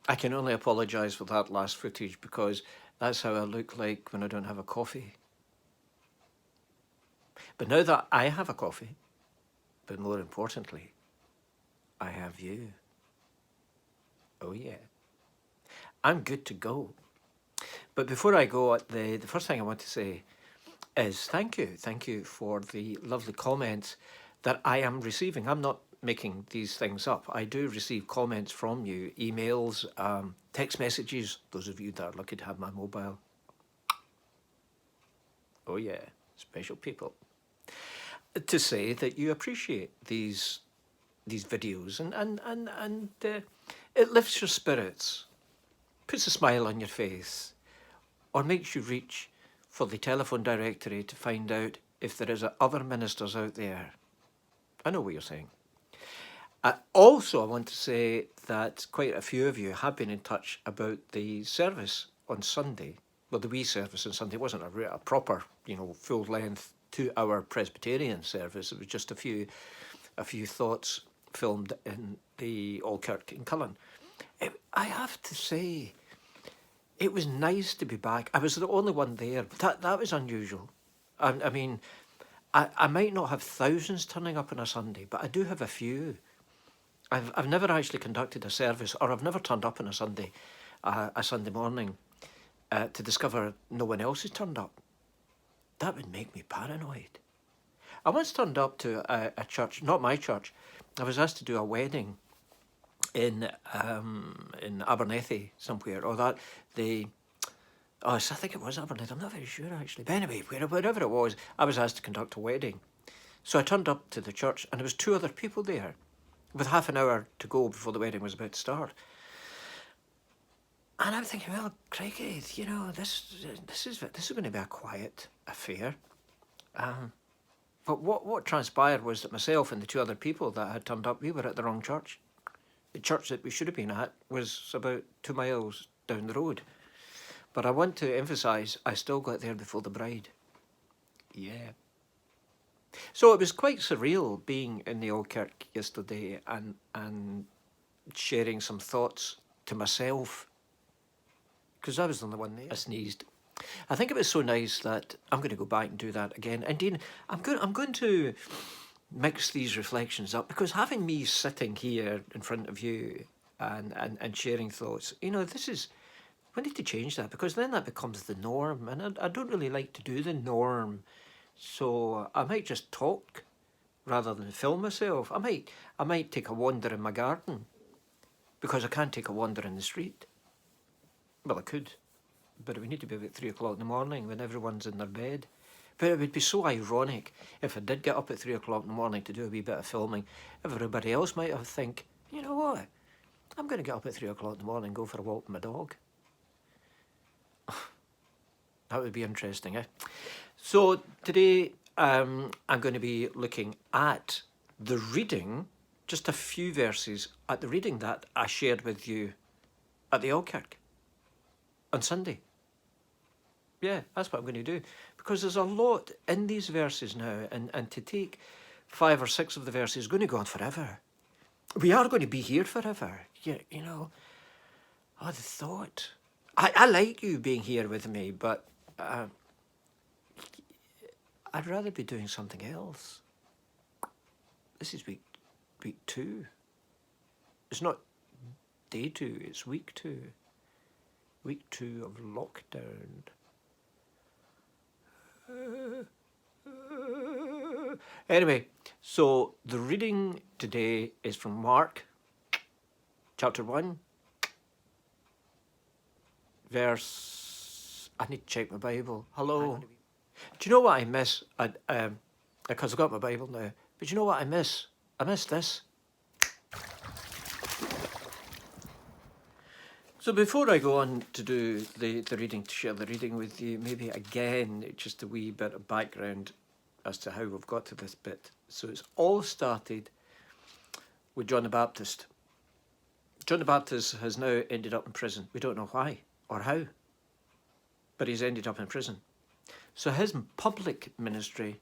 I can only apologise for that last footage because that's how I look like when I don't have a coffee. But now that I have a coffee, but more importantly, I have you. Oh yeah, I'm good to go. But before I go, the first thing I want to say is thank you. Thank you for the lovely comments that I am receiving. I'm not making these things up. I do receive comments from you, emails, text messages, those of you that are lucky to have my mobile. Oh yeah, special people. To say that you appreciate these videos and it lifts your spirits, puts a smile on your face, or makes you reach for the telephone directory to find out if there is other ministers out there. I know what you're saying. Also, I want to say that quite a few of you have been in touch about the service on Sunday. Well, the wee service on Sunday wasn't a proper, full-length 2-hour Presbyterian service. It was just a few thoughts filmed in the Old Kirk in Cullen. I have to say, it was nice to be back. I was the only one there. That was unusual. I mean, I might not have thousands turning up on a Sunday, but I do have a few. I've never actually conducted a service, or I've never turned up on a Sunday morning, to discover no one else has turned up. That would make me paranoid. I once turned up to a church, not my church. I was asked to do a wedding in Abernethy somewhere, I think it was Abernethy. I'm not very sure actually. But anyway, wherever it was, I was asked to conduct a wedding. So I turned up to the church, and there was 2 other people there, with half an hour to go before the wedding was about to start. And I'm thinking, well, crikey, this is going to be a quiet affair. But what transpired was that myself and the 2 other people that had turned up, we were at the wrong church. The church that we should have been at was about 2 miles down the road. But I want to emphasise, I still got there before the bride. Yeah. So it was quite surreal being in the Old Kirk yesterday and sharing some thoughts to myself, because I was the only one there. I sneezed. I think it was so nice that I'm going to go back and do that again. And Dean, I'm going to mix these reflections up, because having me sitting here in front of you and sharing thoughts, we need to change that, because then that becomes the norm, and I don't really like to do the norm. So I might just talk rather than film myself. I might take a wander in my garden, because I can't take a wander in the street. Well, I could, but it would need to be about 3 o'clock in the morning when everyone's in their bed. But it would be so ironic if I did get up at 3 o'clock in the morning to do a wee bit of filming. Everybody else might have think, you know what, I'm going to get up at 3 o'clock in the morning and go for a walk with my dog. That would be interesting, eh? So today I'm going to be looking at the reading, just a few verses at the reading that I shared with you at the Old Kirk on Sunday. Yeah, that's what I'm going to do, because there's a lot in these verses now, and to take 5 or 6 of the verses is going to go on forever. We are going to be here forever. Oh, the thought. I like you being here with me, but I'd rather be doing something else. This is week 2. It's not day 2, it's week 2. Week 2 of lockdown. Anyway, so the reading today is from Mark, chapter 1, verse... I need to check my Bible. Hello. Do you know what I miss? Because I've got my Bible now. But do you know what I miss? I miss this. So before I go on to do the reading, to share the reading with you, maybe again, just a wee bit of background as to how we've got to this bit. So it's all started with John the Baptist. John the Baptist has now ended up in prison. We don't know why or how, but he's ended up in prison. So his public ministry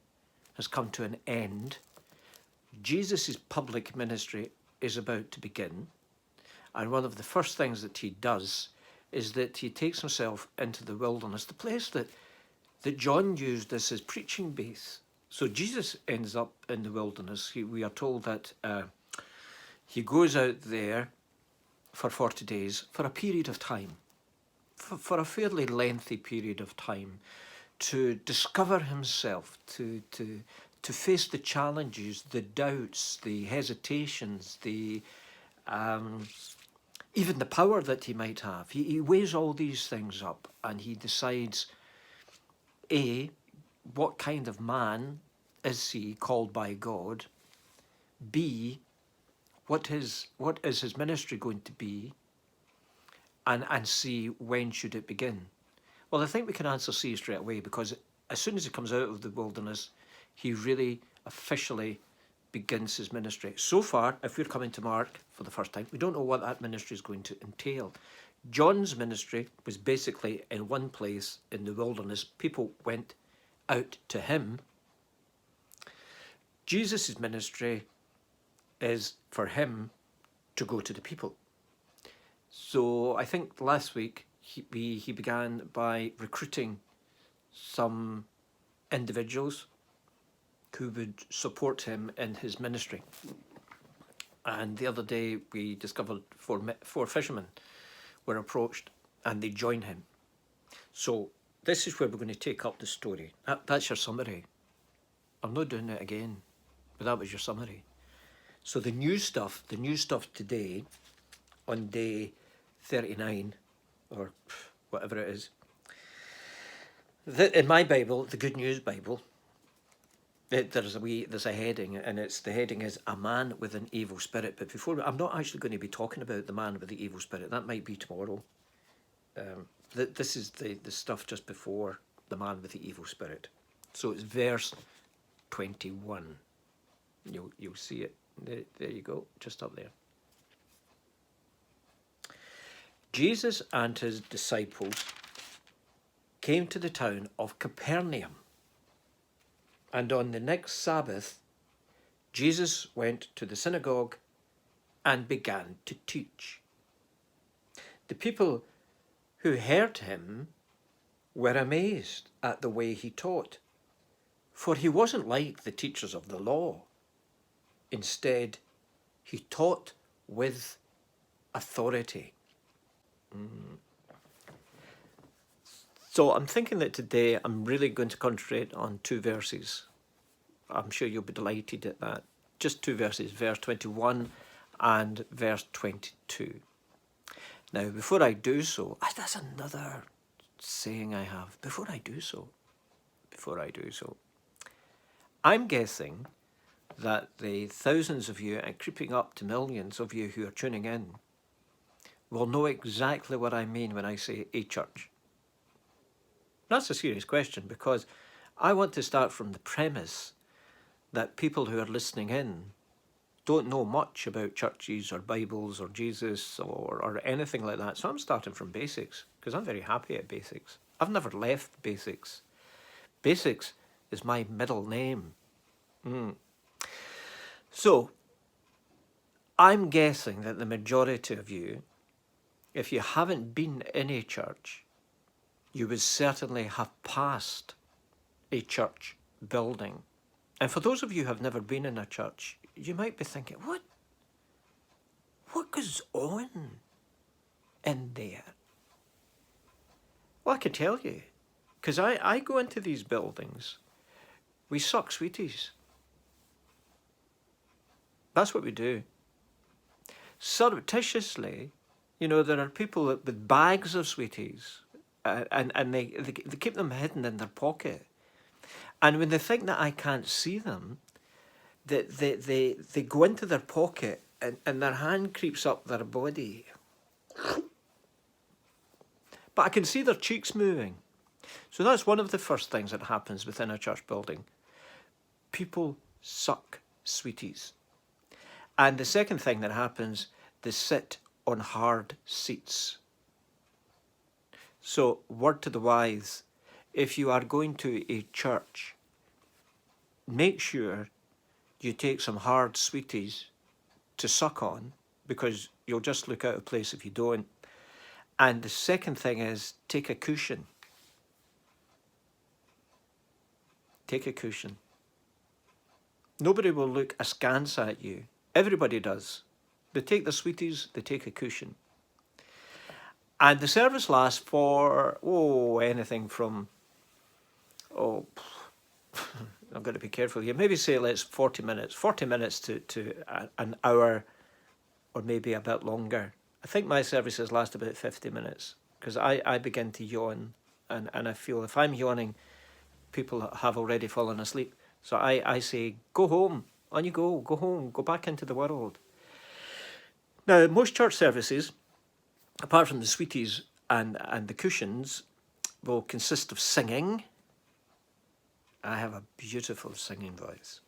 has come to an end. Jesus' public ministry is about to begin. And one of the first things that he does is that he takes himself into the wilderness, the place that John used as his preaching base. So Jesus ends up in the wilderness. We are told that he goes out there for 40 days for a period of time, for a fairly lengthy period of time, to discover himself, to face the challenges, the doubts, the hesitations, the even the power that he might have. He weighs all these things up and he decides, A, what kind of man is he called by God? B, what is his ministry going to be? And C, when should it begin? Well, I think we can answer C straight away, because as soon as he comes out of the wilderness, he really officially begins his ministry. So far, if we're coming to Mark for the first time, we don't know what that ministry is going to entail. John's ministry was basically in one place in the wilderness. People went out to him. Jesus' ministry is for him to go to the people. So I think last week he began by recruiting some individuals who would support him in his ministry. And the other day we discovered four fishermen were approached and they joined him. So this is where we're going to take up the story. That's your summary. I'm not doing it again, but that was your summary. So the new stuff today on day 39 or whatever it is, in my Bible, the Good News Bible, there's a heading, and the heading is "A Man with an Evil Spirit." But I'm not actually going to be talking about the man with the evil spirit. That might be tomorrow. This is the stuff just before the man with the evil spirit. So it's verse 21. You'll see it. There you go, just up there. Jesus and his disciples came to the town of Capernaum. And on the next Sabbath, Jesus went to the synagogue and began to teach. The people who heard him were amazed at the way he taught, for he wasn't like the teachers of the law. Instead, he taught with authority. So I'm thinking that today I'm really going to concentrate on two verses. I'm sure you'll be delighted at that. Just two verses, verse 21 and verse 22. Now, before I do so, that's another saying I have. Before I do so, I'm guessing that the thousands of you, and creeping up to millions of you who are tuning in, will know exactly what I mean when I say a church. That's a serious question, because I want to start from the premise that people who are listening in don't know much about churches or Bibles or Jesus or anything like that. So I'm starting from basics, because I'm very happy at basics. I've never left basics. Basics is my middle name. So I'm guessing that the majority of you, if you haven't been in a church, you would certainly have passed a church building. And for those of you who have never been in a church, you might be thinking, what goes on in there? Well, I can tell you, because I go into these buildings, we suck sweeties. That's what we do. Surreptitiously, there are people with bags of sweeties, and they keep them hidden in their pocket. And when they think that I can't see them, they go into their pocket and their hand creeps up their body. But I can see their cheeks moving. So that's one of the first things that happens within a church building. People suck sweeties. And the second thing that happens, they sit on hard seats. So, word to the wise, if you are going to a church, make sure you take some hard sweeties to suck on, because you'll just look out of place if you don't. And the second thing is take a cushion. Take a cushion. Nobody will look askance at you. Everybody does. They take their sweeties, they take a cushion. And the service lasts for, anything from, I've got to be careful here. Maybe say let's 40 minutes. 40 minutes to an hour, or maybe a bit longer. I think my services last about 50 minutes because I begin to yawn, and I feel if I'm yawning, people have already fallen asleep. So I say, go home, on you go home, go back into the world. Now, most church services, apart from the sweeties and the cushions, will consist of singing. I have a beautiful singing voice.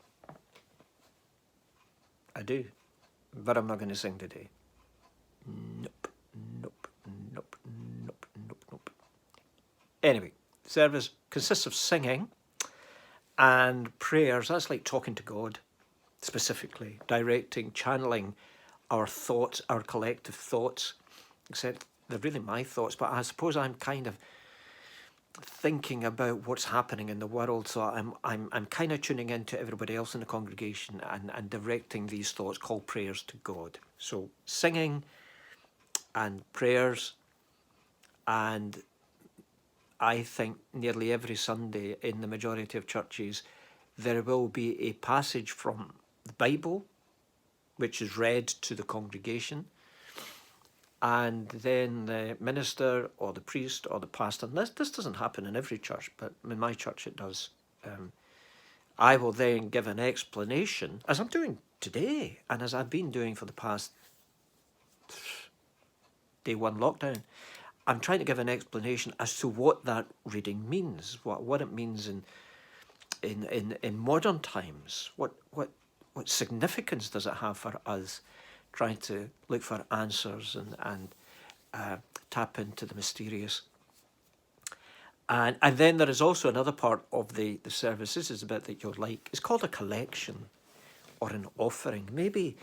I do, but I'm not going to sing today. Nope. Anyway, service consists of singing and prayers. That's like talking to God, specifically, directing, channeling our thoughts, our collective thoughts, except they're really my thoughts, but I suppose I'm kind of thinking about what's happening in the world, so I'm kind of tuning into everybody else in the congregation and directing these thoughts called prayers to God. So singing and prayers, and I think nearly every Sunday in the majority of churches there will be a passage from the Bible which is read to the congregation, and then the minister or the priest or the pastor, and this doesn't happen in every church, but in my church it does, I will then give an explanation, as I'm doing today and as I've been doing for the past day one lockdown. I'm trying to give an explanation as to what that reading means, what it means in modern times, what significance does it have for us trying to look for answers and tap into the mysterious. And then there is also another part of the service. This is a bit that you'll like. It's called a collection or an offering. Maybe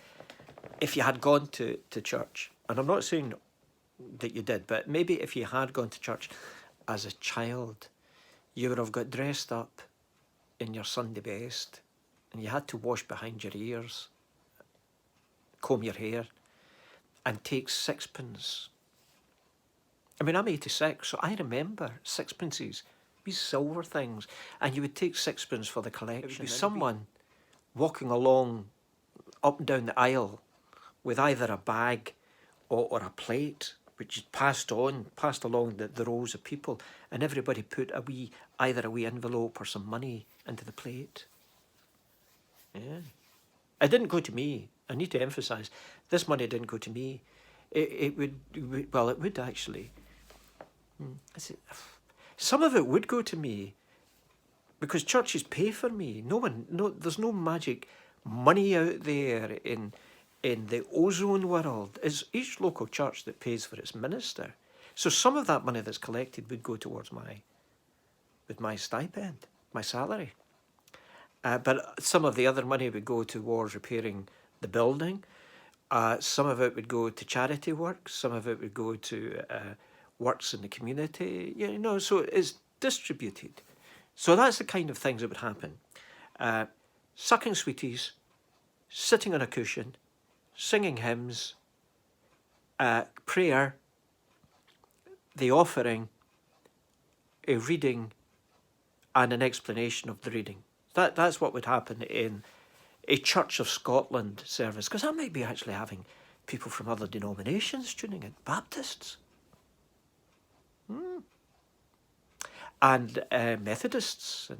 if you had gone to church, and I'm not saying that you did, but maybe if you had gone to church as a child, you would have got dressed up in your Sunday best, and you had to wash behind your ears, comb your hair, and take sixpence. I mean, I'm 86, so I remember sixpences, these silver things, and you would take sixpence for the collection. It would be someone walking along up and down the aisle with either a bag or a plate, which is passed along the rows of people, and everybody put either a wee envelope or some money into the plate. Yeah. It didn't go to me. I need to emphasise, this money didn't go to me. It would actually. Some of it would go to me because churches pay for me. There's no magic money out there in the ozone world. It's each local church that pays for its minister. So some of that money that's collected would go towards my stipend, my salary. But some of the other money would go towards repairing the building. Some of it would go to charity work. Some of it would go to works in the community. So it's distributed. So that's the kind of things that would happen. Sucking sweeties, sitting on a cushion, singing hymns, prayer, the offering, a reading, and an explanation of the reading. That's what would happen in a Church of Scotland service, because I might be actually having people from other denominations tuning in, Baptists, and Methodists,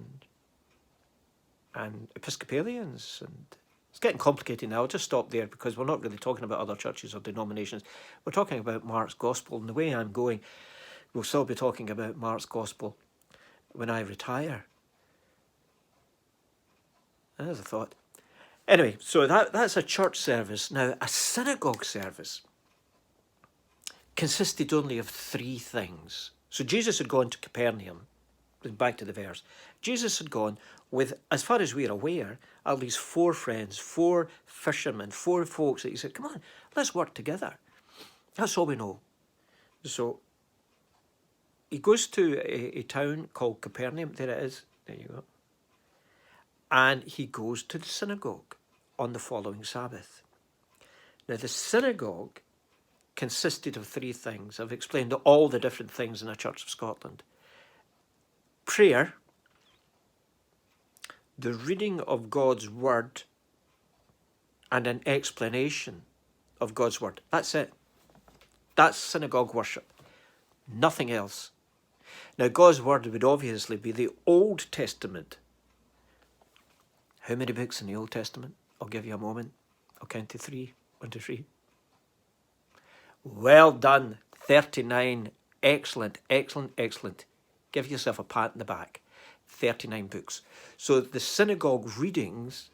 and Episcopalians, and it's getting complicated now. I'll just stop there because we're not really talking about other churches or denominations. We're talking about Mark's Gospel, and the way I'm going, we'll still be talking about Mark's Gospel when I retire. There's a thought. Anyway, so that's a church service. Now, a synagogue service consisted only of 3 things. So Jesus had gone to Capernaum. back to the verse. Jesus had gone with, as far as we're aware, at least 4 friends, 4 fishermen, 4 folks that he said, come on, let's work together. That's all we know. So he goes to a town called Capernaum. There it is. There you go. And he goes to the synagogue on the following Sabbath. Now, the synagogue consisted of 3 things. I've explained all the different things in a Church of Scotland. Prayer, the reading of God's word, and an explanation of God's word. That's it. That's synagogue worship. Nothing else. Now, God's word would obviously be the Old Testament. How many books in the Old Testament? I'll give you a moment. I'll count to 3. 1, 2, 3. Well done. 39. Excellent, excellent, excellent. Give yourself a pat in the back. 39 books. So the synagogue readings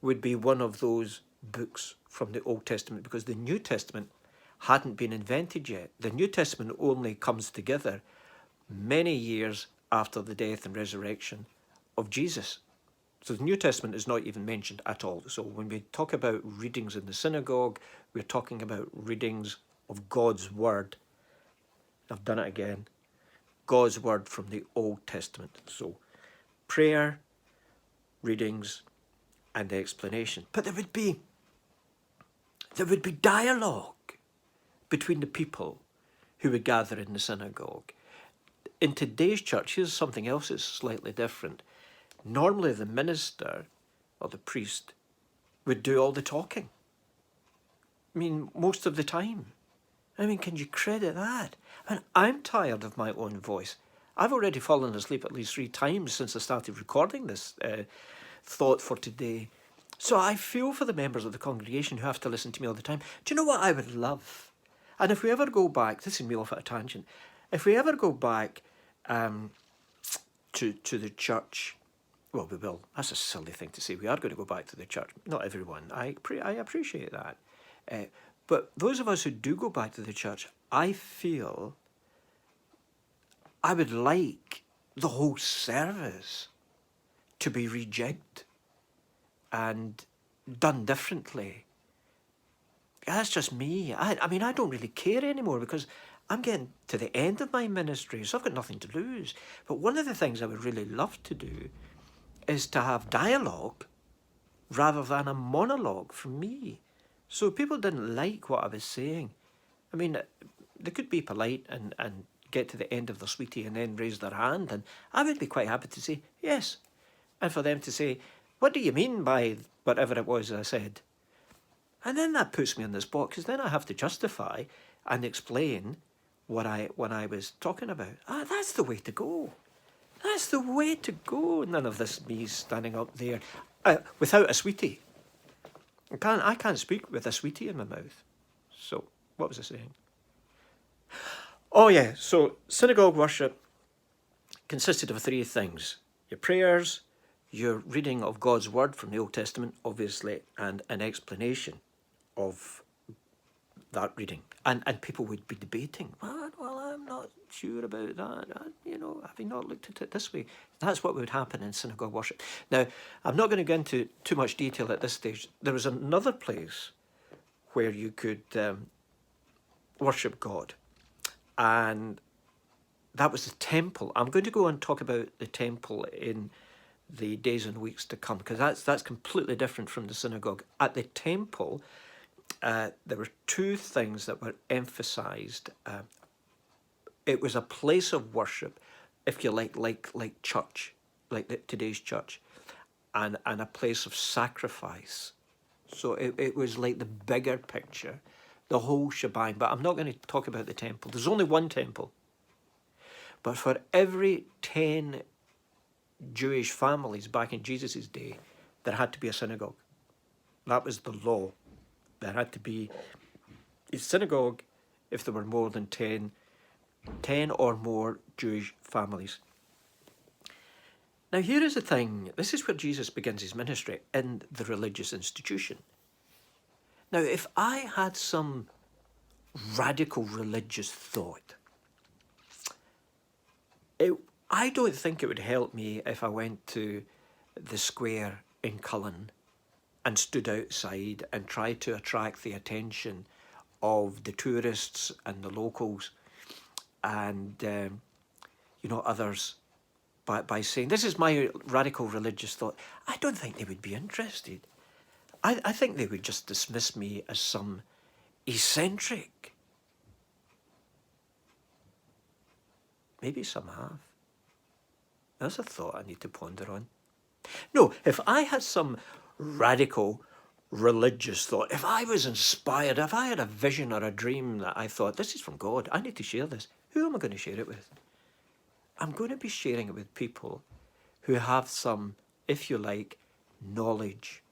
would be one of those books from the Old Testament, because the New Testament hadn't been invented yet. The New Testament only comes together many years after the death and resurrection of Jesus. So the New Testament is not even mentioned at all. So when we talk about readings in the synagogue, we're talking about readings of God's word. I've done it again. God's word from the Old Testament. So prayer, readings, and explanation. But there would be dialogue between the people who would gather in the synagogue. In today's church, here's something else that's slightly different. Normally the minister or the priest would do all the talking. I mean, most of the time. I mean, can you credit that? And I'm tired of my own voice. I've already fallen asleep at least 3 times since I started recording this thought for today. So I feel for the members of the congregation who have to listen to me all the time. Do you know what I would love? And if we ever go back, this is me off at a tangent, if we ever go back to the church, well, we will. That's a silly thing to say. We are going to go back to the church. Not everyone. I appreciate that. But those of us who do go back to the church, I feel I would like the whole service to be rejigged and done differently. That's just me. I mean, I don't really care anymore because I'm getting to the end of my ministry, so I've got nothing to lose. But one of the things I would really love to do is to have dialogue rather than a monologue from me. So people didn't like what I was saying. I mean, they could be polite and get to the end of their sweetie and then raise their hand, and I would be quite happy to say yes. And for them to say, what do you mean by whatever it was I said? And then that puts me in this box, because then I have to justify and explain what I was talking about. That's the way to go. That's the way to go. None of this me standing up there without a sweetie. I can't speak with a sweetie in my mouth. So, what was I saying? Oh yeah, so synagogue worship consisted of 3 things. Your prayers, your reading of God's word from the Old Testament, obviously, and an explanation of that reading. And people would be debating, well, I'm not sure about that. Have you not looked at it this way? That's what would happen in synagogue worship. Now, I'm not going to go into too much detail at this stage. There was another place where you could worship God, and that was the temple. I'm going to go and talk about the temple in the days and weeks to come, because that's completely different from the synagogue. At the temple, there were 2 things that were emphasised. It was a place of worship, if you like church, like today's church, and a place of sacrifice. So it was like the bigger picture, the whole shebang. But I'm not going to talk about the temple. There's only one temple. But for every 10 Jewish families back in Jesus' day, there had to be a synagogue. That was the law. There had to be a synagogue if there were more than 10 or more Jewish families. Now here is the thing. This is where Jesus begins his ministry, in the religious institution. Now, if I had some radical religious thought, I don't think it would help me if I went to the square in Cullen and stood outside and tried to attract the attention of the tourists and the locals and others by saying, this is my radical religious thought. I don't think they would be interested. I think they would just dismiss me as some eccentric. Maybe some have. That's a thought I need to ponder on. No, if I had some radical religious thought, if I was inspired, if I had a vision or a dream that I thought, this is from God, I need to share this, who am I going to share it with? I'm going to be sharing it with people who have some, if you like, knowledge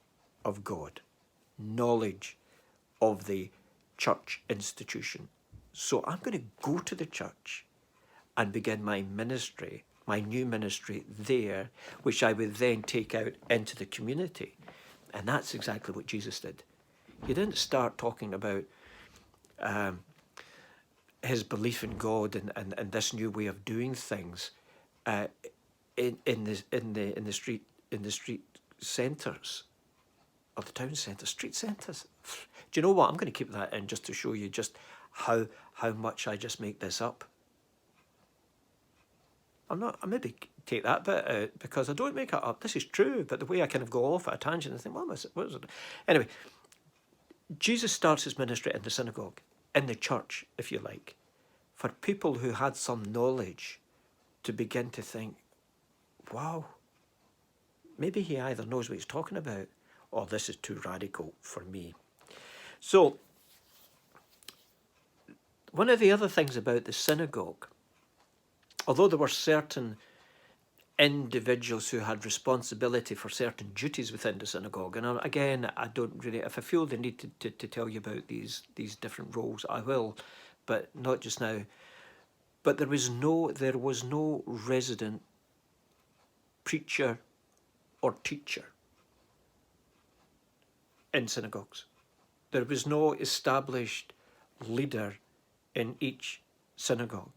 of God, knowledge of the church institution. So I'm going to go to the church and begin my ministry, my new ministry there, which I would then take out into the community. And that's exactly what Jesus did. He didn't start talking about his belief in God and this new way of doing things in the street centres, or the town centres, street centres. Do you know what? I'm going to keep that in just to show you just how much I just make this up. I maybe take that bit out because I don't make it up. This is true, but the way I kind of go off at a tangent and think, what was it? Anyway, Jesus starts his ministry in the synagogue, in the church, if you like, for people who had some knowledge to begin to think, wow, maybe he either knows what he's talking about or this is too radical for me. So, one of the other things about the synagogue, although there were certain individuals who had responsibility for certain duties within the synagogue, and again, I don't really, if I feel the need to tell you about these different roles, I will, but not just now. But there was no resident preacher or teacher in synagogues. There was no established leader in each synagogue.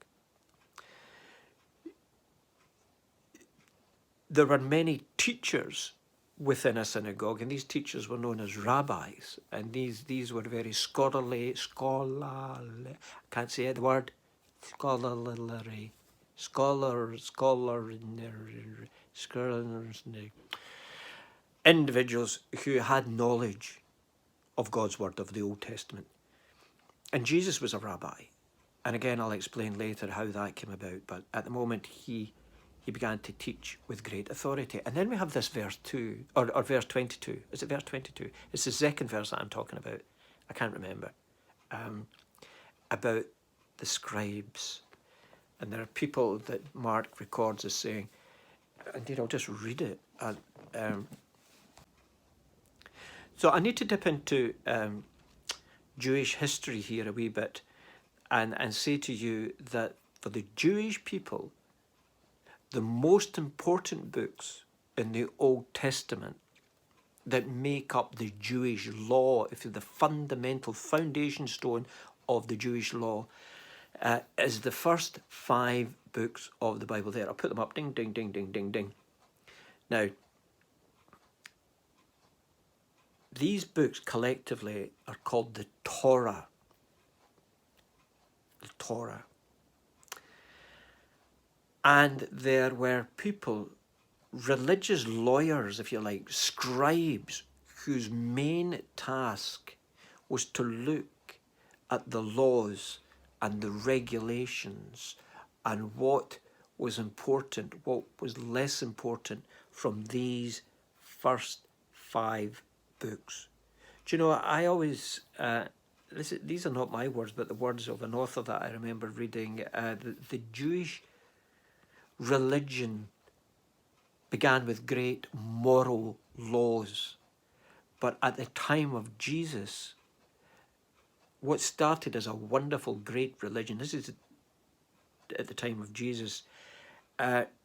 There were many teachers within a synagogue, and these teachers were known as rabbis, and these were very scholarly, I can't say the word, individuals who had knowledge of God's word, of the Old Testament. And Jesus was a rabbi. And again, I'll explain later how that came about, but at the moment he began to teach with great authority. And then we have this verse 2, or verse 22. Is it verse 22? It's the second verse that I'm talking about. I can't remember. About the scribes. And there are people that Mark records as saying, indeed, I'll just read it. So I need to dip into Jewish history here a wee bit and say to you that for the Jewish people, the most important books in the Old Testament that make up the Jewish law, if you're the fundamental foundation stone of the Jewish law, is the first 5 books of the Bible there. I'll put them up. Ding, ding, ding, ding, ding, ding. Now, these books collectively are called the Torah. The Torah. And there were people, religious lawyers, if you like, scribes, whose main task was to look at the laws and the regulations and what was important, what was less important from these first 5 books. Do you know, I always, these are not my words, but the words of an author that I remember reading. The Jewish religion began with great moral laws, but at the time of Jesus, what started as a wonderful, great religion, this is at the time of Jesus,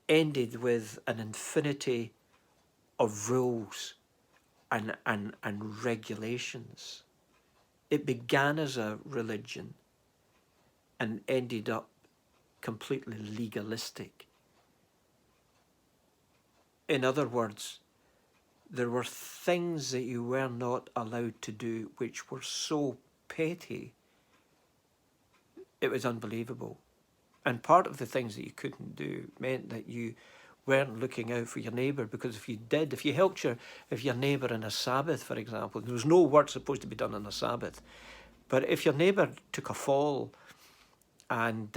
ended with an infinity of rules and regulations. It began as a religion and ended up completely legalistic In other words, there were things that you were not allowed to do which were so petty, it was unbelievable. And part of the things that you couldn't do meant that you weren't looking out for your neighbour, because if you did, if you helped if your neighbour in a Sabbath, for example, there was no work supposed to be done on a Sabbath, but if your neighbour took a fall and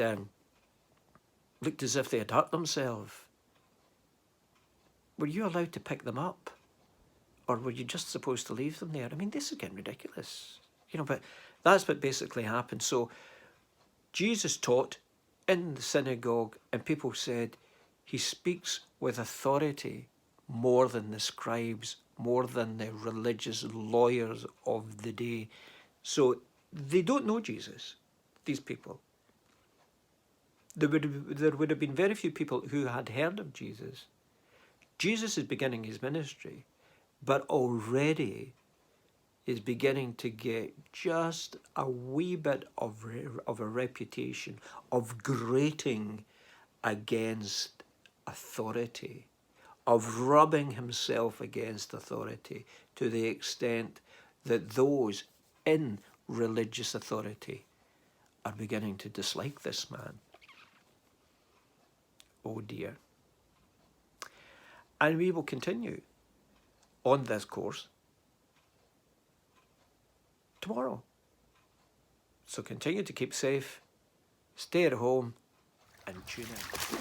looked as if they had hurt themselves, were you allowed to pick them up? Or were you just supposed to leave them there? I mean, this is getting ridiculous, you know, but that's what basically happened. So Jesus taught in the synagogue, and people said, he speaks with authority more than the scribes, more than the religious lawyers of the day. So they don't know Jesus, these people. There would have been very few people who had heard of Jesus. Jesus is beginning his ministry, but already is beginning to get just a wee bit of a reputation of grating against authority, of rubbing himself against authority, to the extent that those in religious authority are beginning to dislike this man. Oh dear. And we will continue on this course tomorrow. So continue to keep safe, stay at home, and tune in.